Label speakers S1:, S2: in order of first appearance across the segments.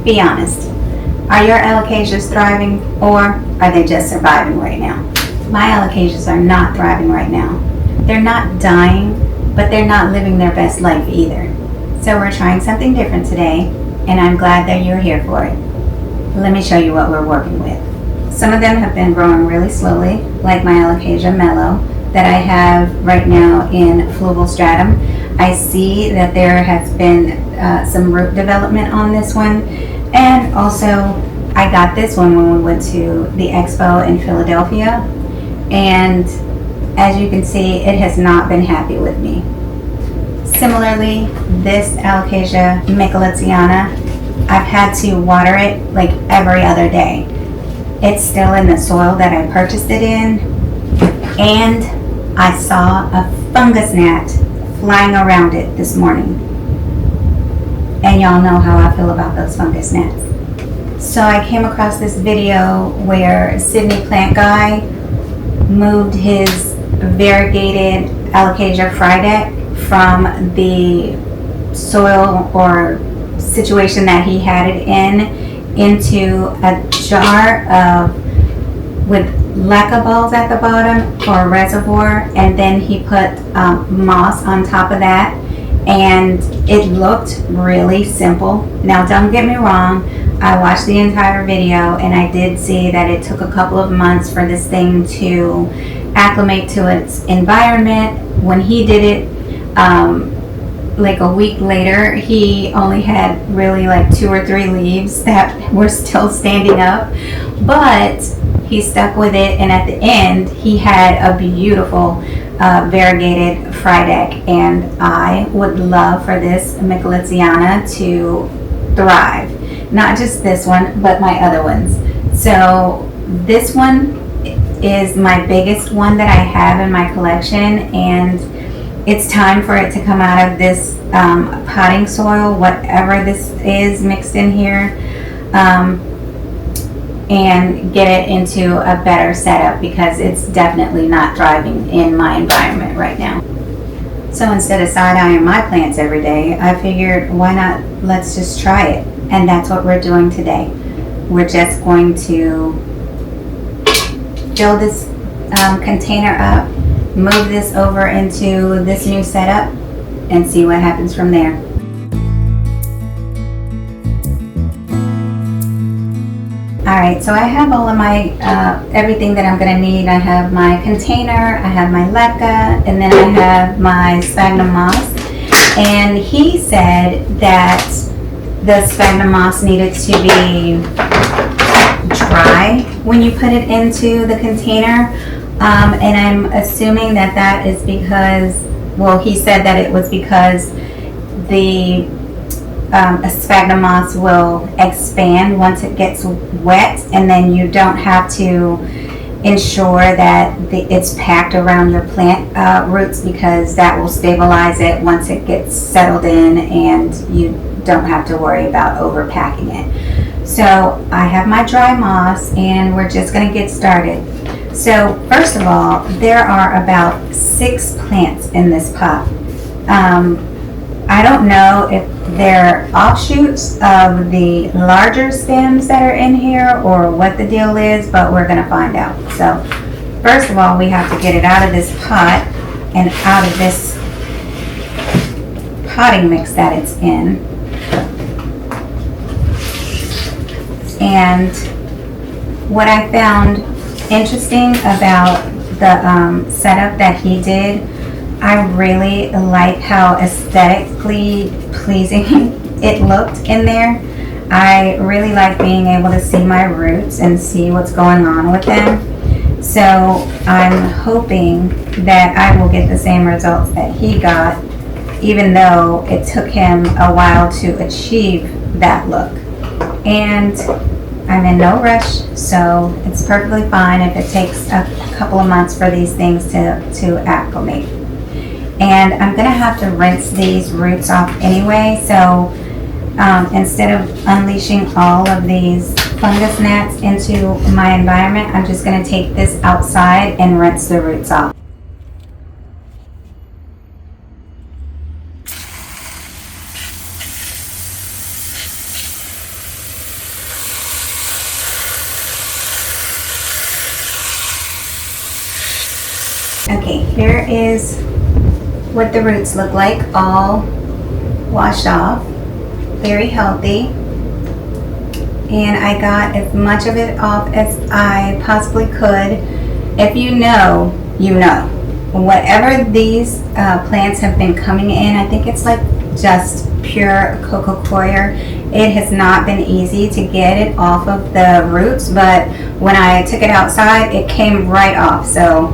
S1: Be honest. Are your alocasias thriving, or are they just surviving right now? My alocasias are not thriving right now. They're not dying, but they're not living their best life either. So we're trying something different today, and I'm glad that you're here for it. Let me show you what we're working with. Some of them have been growing really slowly, like my Alocasia mellow that I have right now in fluval stratum. I see that there has been some root development on this one, and also I got this one when we went to the expo in Philadelphia, and as you can see, it has not been happy with me. Similarly, this Alocasia Michellettiana, I've had to water it like every other day. It's still in the soil that I purchased it in, and I saw a fungus gnat flying around it this morning. And y'all know how I feel about those fungus gnats. So I came across this video where Sydney Plant Guy moved his variegated Alocasia frydeck from the soil or situation that he had it in into a jar with LECA balls at the bottom for a reservoir, and then he put moss on top of that, and it looked really simple. Now don't get me wrong, I watched the entire video and I did see that it took a couple of months for this thing to acclimate to its environment. When he did it, like a week later, he only had really like 2 or 3 leaves that were still standing up, but he stuck with it, and at the end he had a beautiful variegated frydeck, and I would love for this Michellettiana to thrive. Not just this one, but my other ones. So this one is my biggest one that I have in my collection, and it's time for it to come out of this potting soil, whatever this is mixed in here, and get it into a better setup, because it's definitely not thriving in my environment right now. So instead of side-eyeing my plants every day, I figured, why not, let's just try it. And that's what we're doing today. We're just going to fill this container up, move this over into this new setup, and see what happens from there. Alright, so I have all of my, everything that I'm going to need. I have my container, I have my LECA, and then I have my sphagnum moss. And he said that the sphagnum moss needed to be dry when you put it into the container. And I'm assuming that that is because, well, he said that it was because the sphagnum moss will expand once it gets wet, and then you don't have to ensure that it's packed around your plant roots, because that will stabilize it once it gets settled in, and you don't have to worry about overpacking it. So I have my dry moss, and we're just going to get started. So first of all, there are about 6 plants in this pot. I don't know if they're offshoots of the larger stems that are in here or what the deal is, but we're going to find out. So first of all, we have to get it out of this pot and out of this potting mix that it's in. And what I found interesting about the setup that he did, I really like how aesthetically pleasing it looked in there. I really like being able to see my roots and see what's going on with them. So I'm hoping that I will get the same results that he got, even though it took him a while to achieve that look. And I'm in no rush, so it's perfectly fine if it takes a couple of months for these things to acclimate. And I'm going to have to rinse these roots off anyway, so instead of unleashing all of these fungus gnats into my environment, I'm just going to take this outside and rinse the roots off. here is what the roots look like, all washed off, very healthy. And I got as much of it off as I possibly could. If you know, you know. Whatever these plants have been coming in, I think it's like just pure coco coir. It has not been easy to get it off of the roots, but when I took it outside, it came right off. So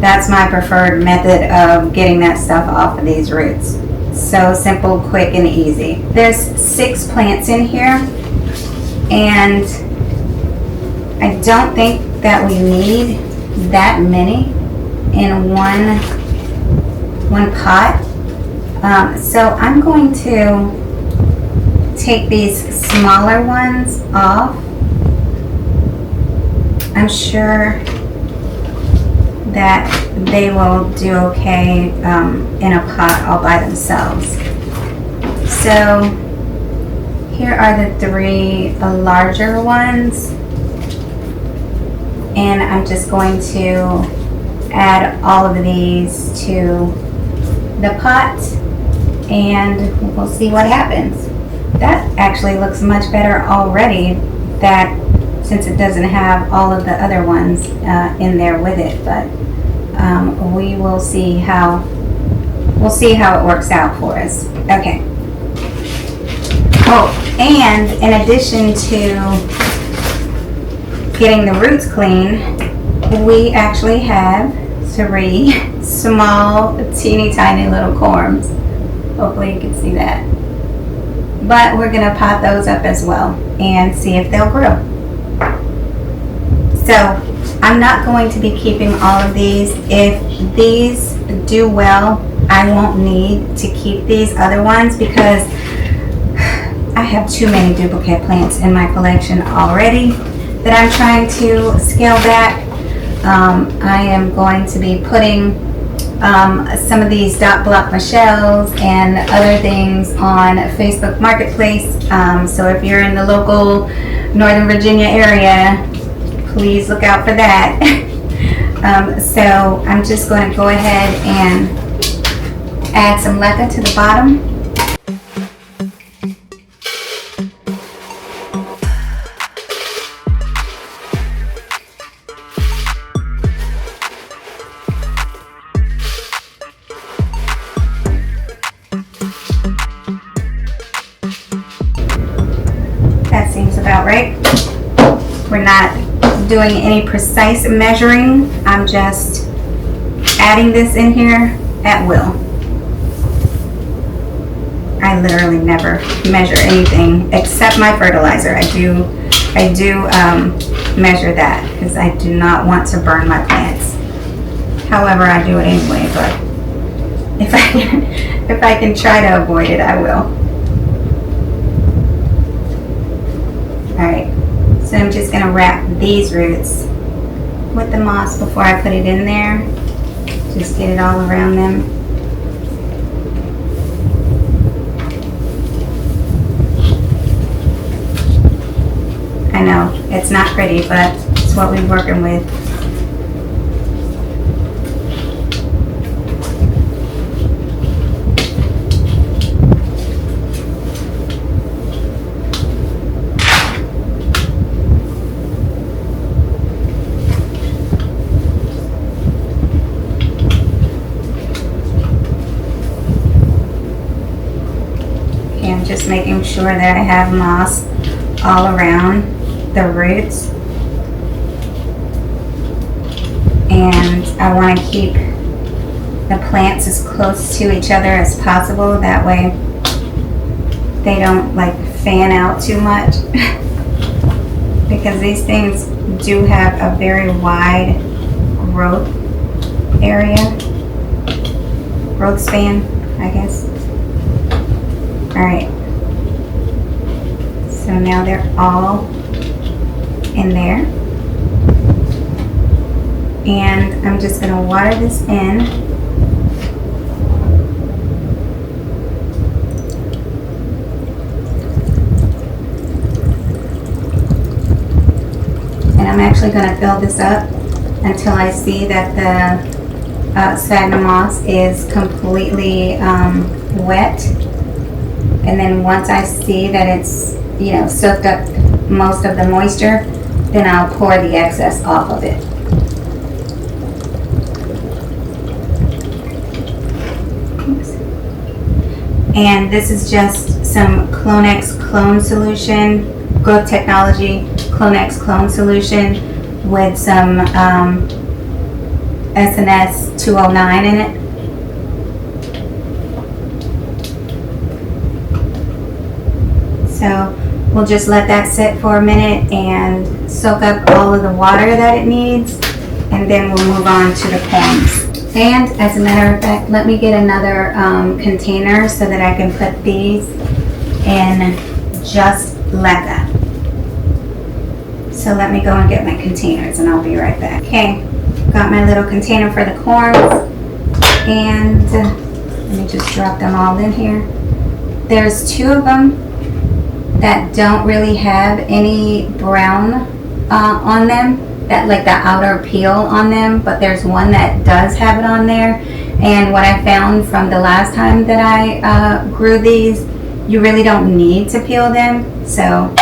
S1: that's my preferred method of getting that stuff off of these roots. So simple, quick, and easy. There's 6 plants in here, and I don't think that we need that many in one pot. So I'm going to take these smaller ones off. I'm sure that they will do okay in a pot all by themselves. So here are the 3 larger ones, and I'm just going to add all of these to the pot and we'll see what happens. That actually looks much better already, that since it doesn't have all of the other ones in there with it, but we will see how it works out for us. Okay. Oh, and in addition to getting the roots clean, we actually have 3 small, teeny tiny little corms. Hopefully you can see that. But we're gonna pot those up as well and see if they'll grow. So I'm not going to be keeping all of these. If these do well, I won't need to keep these other ones because I have too many duplicate plants in my collection already that I'm trying to scale back. I am going to be putting some of these dot block Michelles and other things on Facebook Marketplace. So if you're in the local Northern Virginia area, please look out for that. So I'm just going to go ahead and add some LECA to the bottom. That seems about right. We're not doing any precise measuring. I'm just adding this in here at will. I literally never measure anything except my fertilizer. I do measure that because I do not want to burn my plants. However, I do it anyway, but if I can try to avoid it, I will. Alright, so I'm just going to wrap these roots with the moss before I put it in there. Just get it all around them. I know, it's not pretty, but it's what we're working with. I'm just making sure that I have moss all around the roots, and I want to keep the plants as close to each other as possible. That way they don't like fan out too much because these things do have a very wide growth area, growth span, I guess. Alright, so now they're all in there, and I'm just going to water this in. And I'm actually going to fill this up until I see that sphagnum moss is completely wet, and then once I see that it's, you know, soaked up most of the moisture, then I'll pour the excess off of it. And this is just some Clonex clone solution, Growth Technology Clonex clone solution with some SNS 209 in it. So we'll just let that sit for a minute and soak up all of the water that it needs, and then we'll move on to the corms. And as a matter of fact, let me get another container so that I can put these in just LECA. So let me go and get my containers and I'll be right back. Okay, got my little container for the corms, and let me just drop them all in here. There's 2 of them that don't really have any brown on them, that like the outer peel on them, but there's one that does have it on there. And what I found from the last time that I grew these, you really don't need to peel them. So,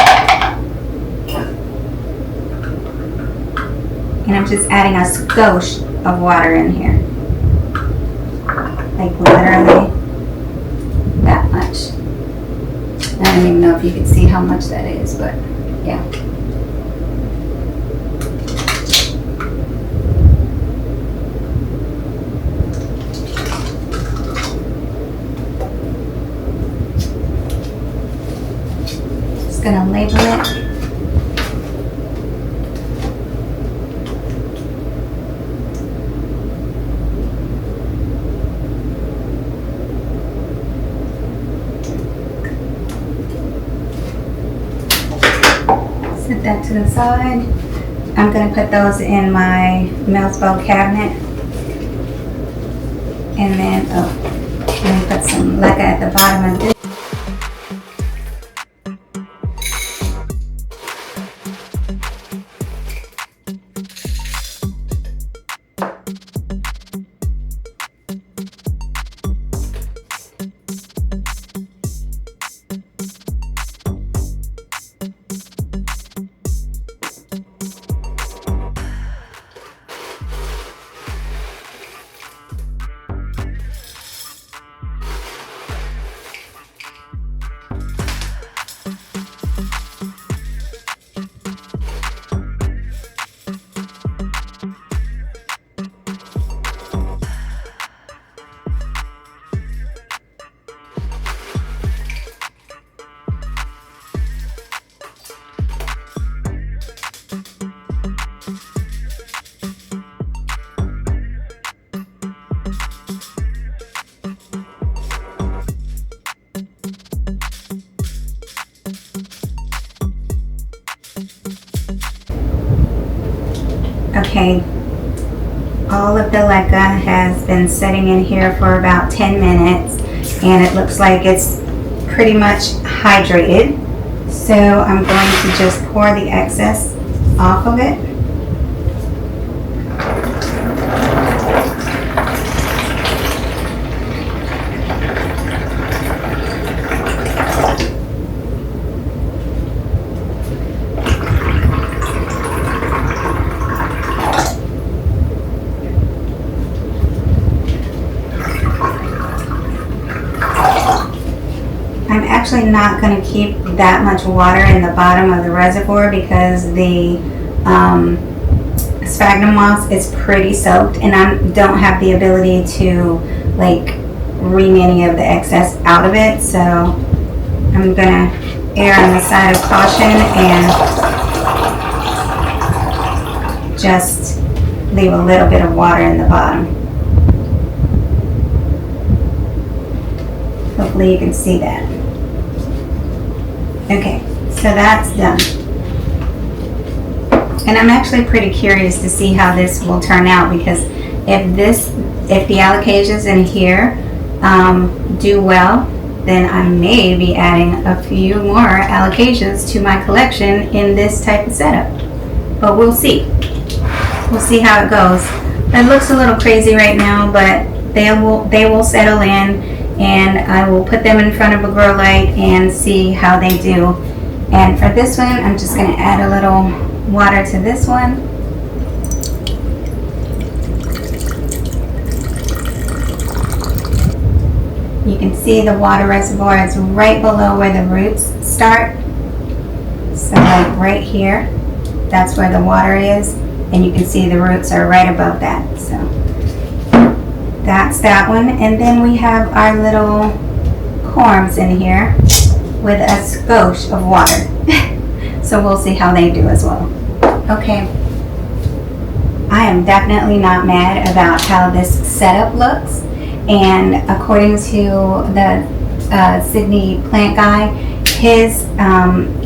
S1: and I'm just adding a skosh of water in here, like literally that much. I don't even know if you can see how much that is, but yeah. Just gonna label it. Set that to the side. I'm going to put those in my Mills bowl cabinet. And then, let me put some LECA at the bottom of this. Okay, all of the LECA has been sitting in here for about 10 minutes, and it looks like it's pretty much hydrated. So I'm going to just pour the excess off of it. I'm actually not going to keep that much water in the bottom of the reservoir because the sphagnum moss is pretty soaked, and I don't have the ability to like wring any of the excess out of it. So I'm going to err on the side of caution and just leave a little bit of water in the bottom. Hopefully you can see that. Okay, so that's done. And I'm actually pretty curious to see how this will turn out, because if the Alocasias in here do well, then I may be adding a few more Alocasias to my collection in this type of setup. But we'll see. We'll see how it goes. It looks a little crazy right now, but they will settle in, and I will put them in front of a grow light and see how they do. And for this one, I'm just going to add a little water to this one. You can see the water reservoir is right below where the roots start. So like right here, that's where the water is, and you can see the roots are right above that. So that's that one. And then we have our little corms in here with a skosh of water. So we'll see how they do as well. Okay, I am definitely not mad about how this setup looks. And according to the Sydney plant guy, his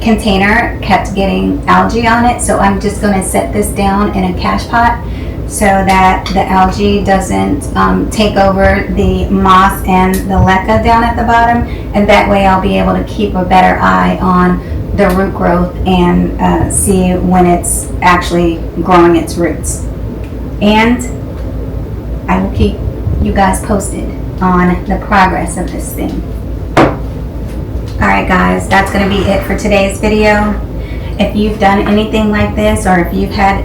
S1: container kept getting algae on it. So I'm just going to set this down in a cache pot so that the algae doesn't take over the moss and the LECA down at the bottom. And that way I'll be able to keep a better eye on the root growth and see when it's actually growing its roots. And I will keep you guys posted on the progress of this thing. Alright guys, that's going to be it for today's video. If you've done anything like this, or if you've had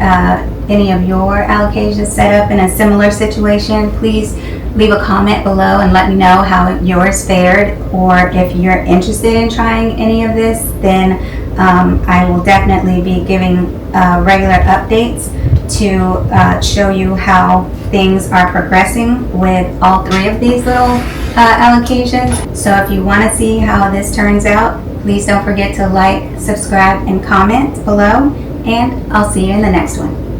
S1: any of your Alocasias set up in a similar situation, please leave a comment below and let me know how yours fared. Or if you're interested in trying any of this, then I will definitely be giving regular updates to show you how things are progressing with all three of these little Alocasias. So if you want to see how this turns out, please don't forget to like, subscribe, and comment below, and I'll see you in the next one.